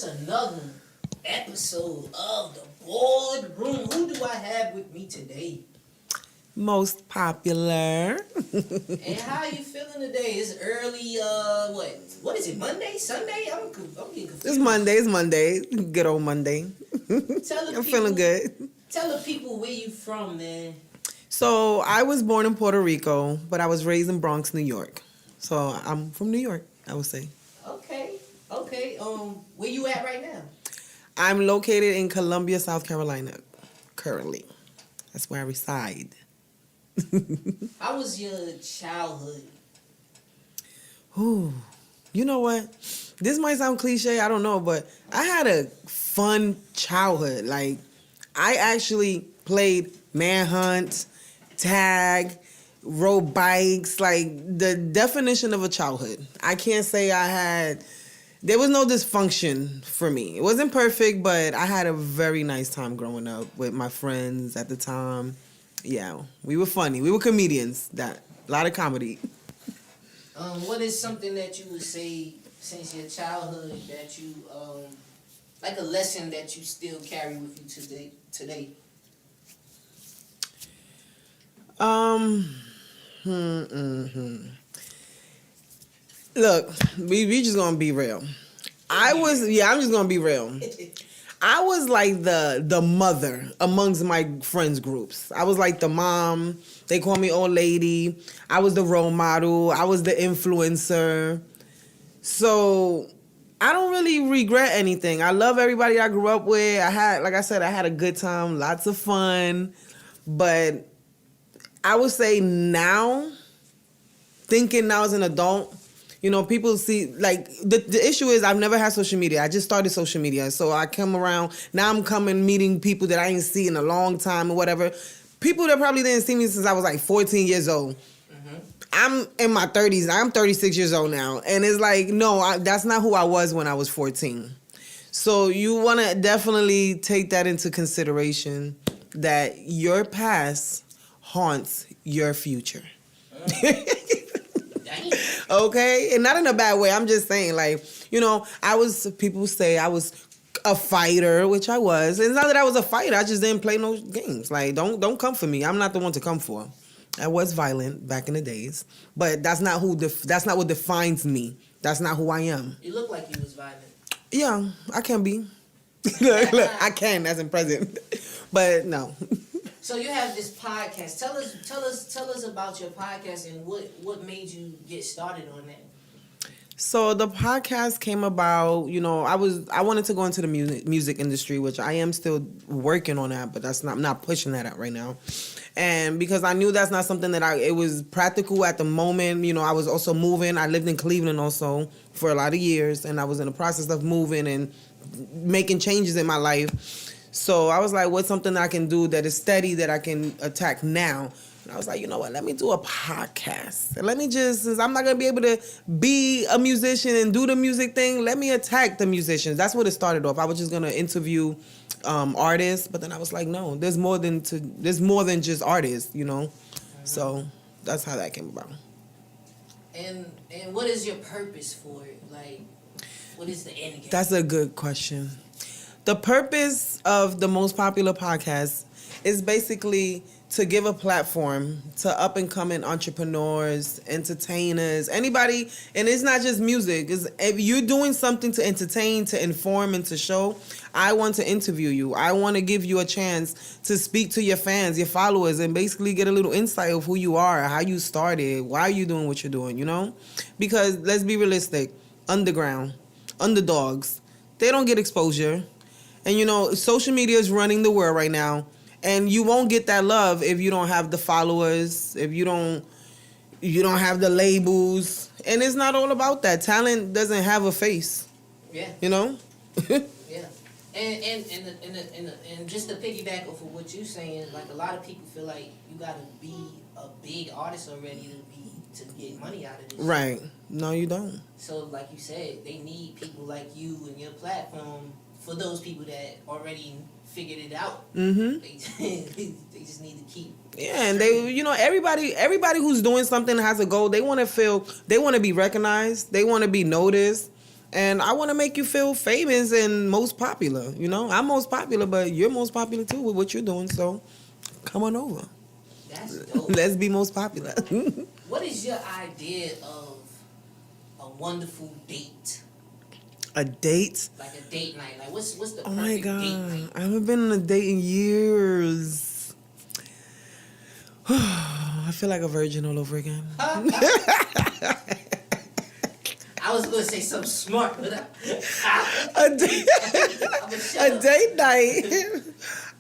it's another episode of the Boardroom. Who do I have with me today? Most popular. And how you feeling today? It's early, what is it, Monday? Sunday? I'm getting confused. It's Monday. Good old Monday. I'm feeling good. Tell the people where you from, man. So, I was born in Puerto Rico, but I was raised in Bronx, New York. So, I'm from New York, I would say. Okay. Where you at right now? I'm located in Columbia, South Carolina, currently. That's where I reside. How was your childhood? Ooh, you know what? This might sound cliche, I don't know, but I had a fun childhood. Like, I actually played manhunt, tag, rode bikes, like the definition of a childhood. I can't say there was no dysfunction for me. It wasn't perfect, but I had a very nice time growing up with my friends at the time. Yeah, we were funny. We were comedians. A lot of comedy. What is something that you would say since your childhood that you like a lesson that you still carry with you today? Look, we just gonna be real. I'm just gonna be real. I was like the mother amongst my friends groups. I was like the mom. They call me old lady. I was the role model. I was the influencer. So I don't really regret anything. I love everybody I grew up with. I had a good time, lots of fun. But I would say now, thinking now as an adult, you know, people see, like, the issue is I've never had social media. I just started social media. So I come around, now I'm coming, meeting people that I ain't seen in a long time or whatever. People that probably didn't see me since I was like 14 years old. Mm-hmm. I'm in my 30s. I'm 36 years old now. And it's like, no, that's not who I was when I was 14. So you want to definitely take that into consideration, that your past haunts your future. Okay? And not in a bad way. I'm just saying, like, you know, people say I was a fighter, which I was. It's not that I was a fighter. I just didn't play no games. Like, don't come for me. I'm not the one to come for. I was violent back in the days, but that's not what defines me. That's not who I am. You look like you was violent. Yeah, I can be. Look, I can, as in present. But no. So you have this podcast. Tell us about your podcast and what made you get started on that. So the podcast came about, you know, I wanted to go into the music industry, which I am still working on that, but I'm not pushing that out right now. And because I knew that's not something it was practical at the moment. You know, I was also moving. I lived in Cleveland also for a lot of years, and I was in the process of moving and making changes in my life. So I was like, what's something I can do that is steady that I can attack now? And I was like, you know what, let me do a podcast. And since I'm not going to be able to be a musician and do the music thing, let me attack the musicians. That's what it started off. I was just going to interview artists, but then I was like, no, there's more than just artists, you know? Mm-hmm. So that's how that came about. And what is your purpose for it? Like, what is the end game? That's a good question. The purpose of the Most Popular Podcast is basically to give a platform to up-and-coming entrepreneurs, entertainers, anybody. And it's not just music. If you're doing something to entertain, to inform, and to show, I want to interview you. I want to give you a chance to speak to your fans, your followers, and basically get a little insight of who you are, how you started, why are you doing what you're doing, you know? Because let's be realistic, underdogs, they don't get exposure. And, you know, social media is running the world right now. And you won't get that love if you don't have the followers, if you don't have the labels. And it's not all about that. Talent doesn't have a face. Yeah. You know? Yeah. And just to piggyback off of what you're saying, like, a lot of people feel like you gotta be a big artist already to get money out of this. Right. No, you don't. So, like you said, they need people like you and your platform for those people that already figured it out. Mm-hmm. They just need to keep. Yeah, and everybody who's doing something has a goal. They want to be recognized. They want to be noticed. And I want to make you feel famous and most popular. You know, I'm most popular, but you're most popular too with what you're doing. So come on over. That's dope. Let's be most popular. What is your idea of a wonderful date? A date? Like a date night. Like what's the Oh perfect my date night? God. I haven't been on a date in years. I feel like a virgin all over again. I was gonna say something smart, but a date night.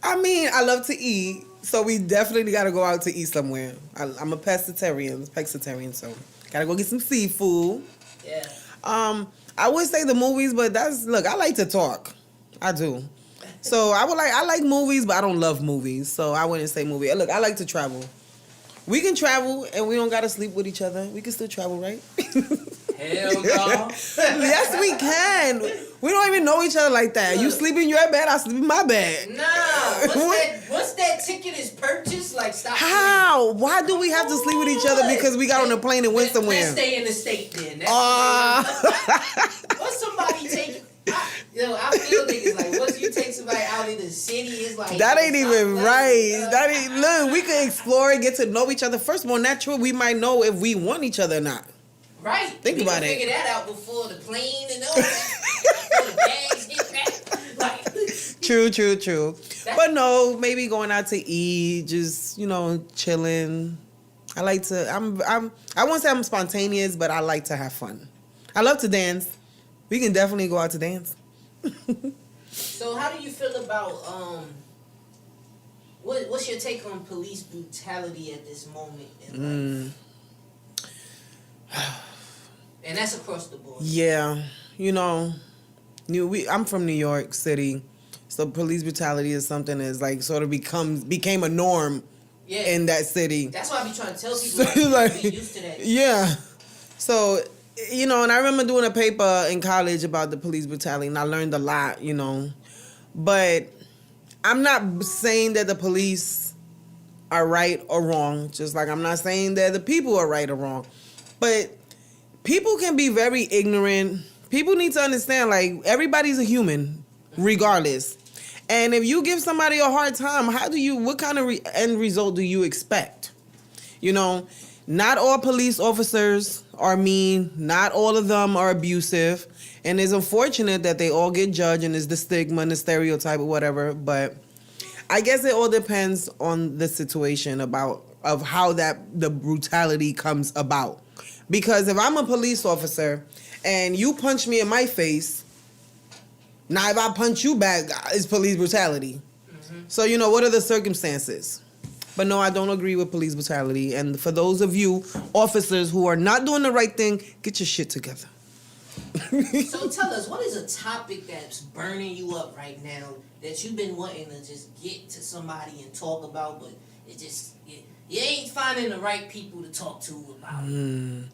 I mean, I love to eat, so we definitely got to go out to eat somewhere. I'm a pescatarian, so gotta go get some seafood. Yeah. I would say the movies, but I like to talk. I do. So I like movies, but I don't love movies, so I wouldn't say movie. Look, I like to travel. We can travel, and we don't gotta sleep with each other. We can still travel, right? Hell no. Yes, we can. We don't even know each other like that. Look. You sleep in your bed, I sleep in my bed. Nah. Once that ticket is purchased, like stop. How? Why do we have to sleep with each other because we got on a plane and went somewhere? Let's stay in the state then. Once somebody take I feel niggas like once you take somebody out in the city, it's like that ain't even right. That ain't look. We can explore and get to know each other. First of all, natural, we might know if we want each other or not. Right. Think about it. Figure that out before the plane and all that. Before the bags hit back. Like, True. But no, maybe going out to eat, just chilling. I like to. I won't say I'm spontaneous, but I like to have fun. I love to dance. We can definitely go out to dance. So how do you feel about what's your take on police brutality at this moment in life? And that's across the board. Yeah, I'm from New York City, so police brutality is something that's like sort of became a norm in that city. That's why I be trying to tell people like be used to that. Yeah, so. And I remember doing a paper in college about the police brutality, and I learned a lot, But I'm not saying that the police are right or wrong, just like I'm not saying that the people are right or wrong. But people can be very ignorant. People need to understand, like, everybody's a human, regardless. And if you give somebody a hard time, what kind of end result do you expect? Not all police officers are mean. Not all of them are abusive. And it's unfortunate that they all get judged and it's the stigma and the stereotype or whatever. But I guess it all depends on the situation of how the brutality comes about. Because if I'm a police officer and you punch me in my face, now if I punch you back, it's police brutality. Mm-hmm. So, what are the circumstances? But no, I don't agree with police brutality. And for those of you officers who are not doing the right thing, get your shit together. So tell us, what is a topic that's burning you up right now that you've been wanting to just get to somebody and talk about, but you ain't finding the right people to talk to about it?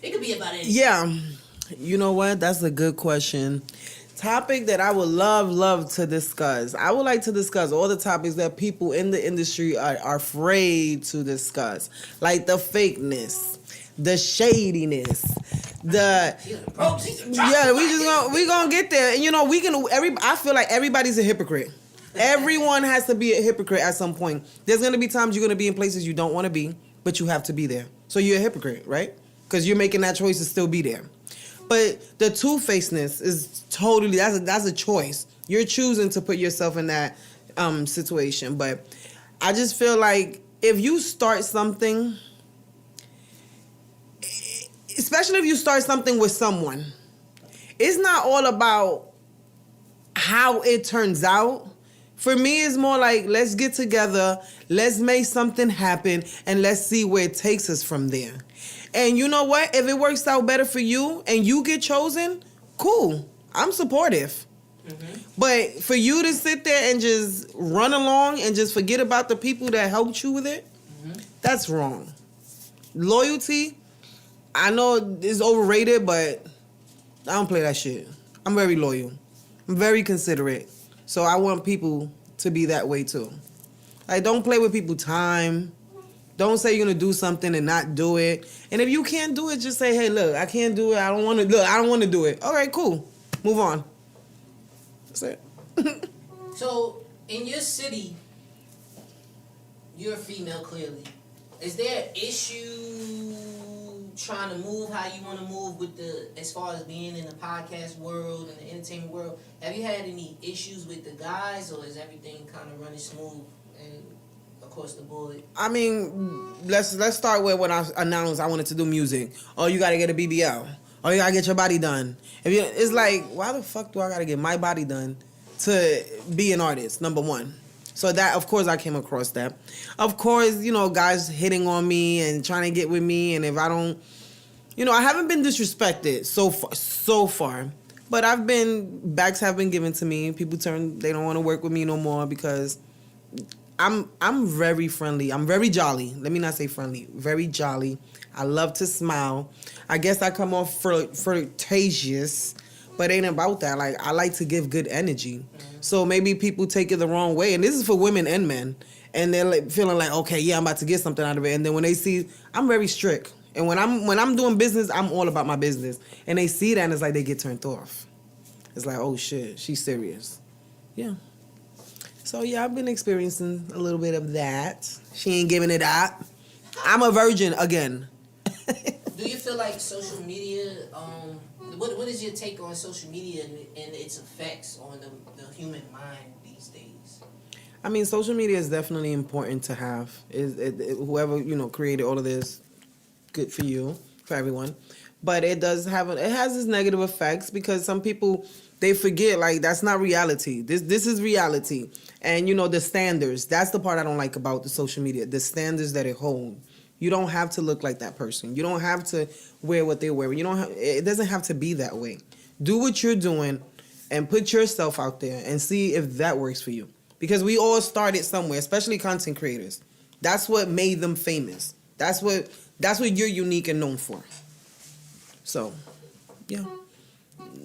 It could be about anything. Yeah. You know what? That's a good question. Topic that I would love to discuss. I would like to discuss all the topics that people in the industry are afraid to discuss. Like the fakeness, the shadiness, we gonna get there. And I feel like everybody's a hypocrite. Everyone has to be a hypocrite at some point. There's gonna be times you're gonna be in places you don't want to be, but you have to be there. So you're a hypocrite, right? Because you're making that choice to still be there. But the two-facedness is totally, that's a choice. You're choosing to put yourself in that situation. But I just feel like if you start something, especially if you start something with someone, it's not all about how it turns out. For me, it's more like, let's get together, let's make something happen, and let's see where it takes us from there. And you know what? If it works out better for you and you get chosen, cool. I'm supportive. Mm-hmm. But for you to sit there and just run along and just forget about the people that helped you with it, that's wrong. Loyalty, I know it's overrated, but I don't play that shit. I'm very loyal. I'm very considerate. So I want people to be that way too. Like, don't play with people's time. Don't say you're gonna do something and not do it. And if you can't do it, just say, hey, look, I can't do it. I don't want to do it. All right, cool. Move on. That's it. So, in your city, you're a female, clearly. Is there an issue trying to move how you want to move as far as being in the podcast world and the entertainment world? Have you had any issues with the guys, or is everything kind of running smooth and across the board? I mean, let's start with when I announced I wanted to do music. Oh, you got to get a BBL. Oh, you got to get your body done. It's like, why the fuck do I got to get my body done to be an artist, number one? So that, of course, I came across that. Of course, guys hitting on me and trying to get with me. And if I don't, I haven't been disrespected so far. But backs have been given to me. People they don't want to work with me no more because I'm very friendly. I'm very jolly. Let me not say friendly. Very jolly. I love to smile. I guess I come off flirtatious, but ain't about that. Like, I like to give good energy. So maybe people take it the wrong way. And this is for women and men. And they're like feeling like, okay, yeah, I'm about to get something out of it. And then when they see, I'm very strict. And when I'm doing business, I'm all about my business. And they see that and it's like they get turned off. It's like, oh shit, she's serious. Yeah. So yeah, I've been experiencing a little bit of that. She ain't giving it up. I'm a virgin again. Do you feel like social media, what is your take on social media and its effects on the human mind these days? I mean, social media is definitely important to have. Whoever, created all of this, good for you, for everyone. But it has its negative effects because some people, they forget, like, that's not reality. This is reality. And, the standards, that's the part I don't like about the social media, the standards that it holds. You don't have to look like that person. You don't have to wear what they wear. It doesn't have to be that way. Do what you're doing and put yourself out there and see if that works for you. Because we all started somewhere, especially content creators. That's what made them famous. That's what you're unique and known for. So, yeah.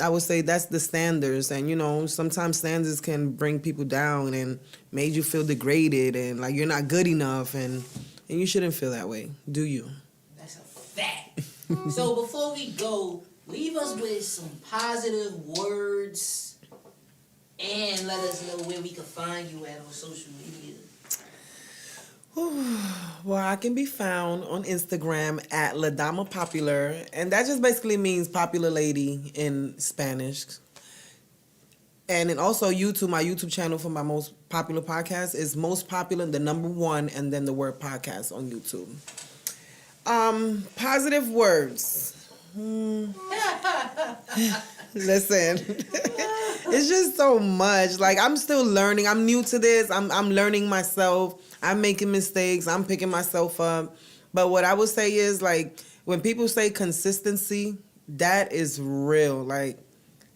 I would say that's the standards. And, sometimes standards can bring people down and made you feel degraded and like you're not good enough. And you shouldn't feel that way, do you? That's a fact. So before we go, leave us with some positive words and let us know where we can find you at on social media. Well, I can be found on Instagram at La Dama Popular, and that just basically means popular lady in Spanish. And then also YouTube, my YouTube channel for my most popular podcast is most popular, the number 1, and then the word podcast on YouTube. Positive words. Listen, it's just so much. Like, I'm still learning. I'm new to this. I'm learning myself. I'm making mistakes. I'm picking myself up. But what I would say is, like, when people say consistency, that is real. Like,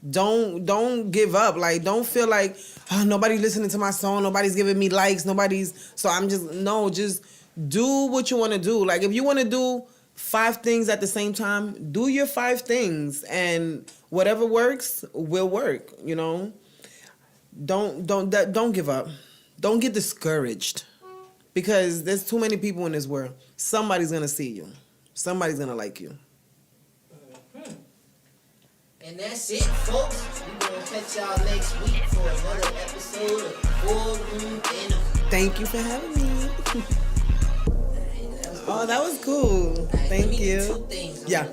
don't give up. Like, don't feel like, oh, nobody's listening to my song. Nobody's giving me likes. Just do what you want to do. Like, if you want to do 5 things at the same time, do your 5 things, and whatever works will work. Don't give up. Don't get discouraged, because there's too many people in this world. Somebody's gonna see you. Somebody's gonna like you. And that's it, folks. We're gonna catch y'all next week for another episode of Boardroom Interview. Thank you for having me. Oh, that was cool. Thank you. 2 things. Yeah.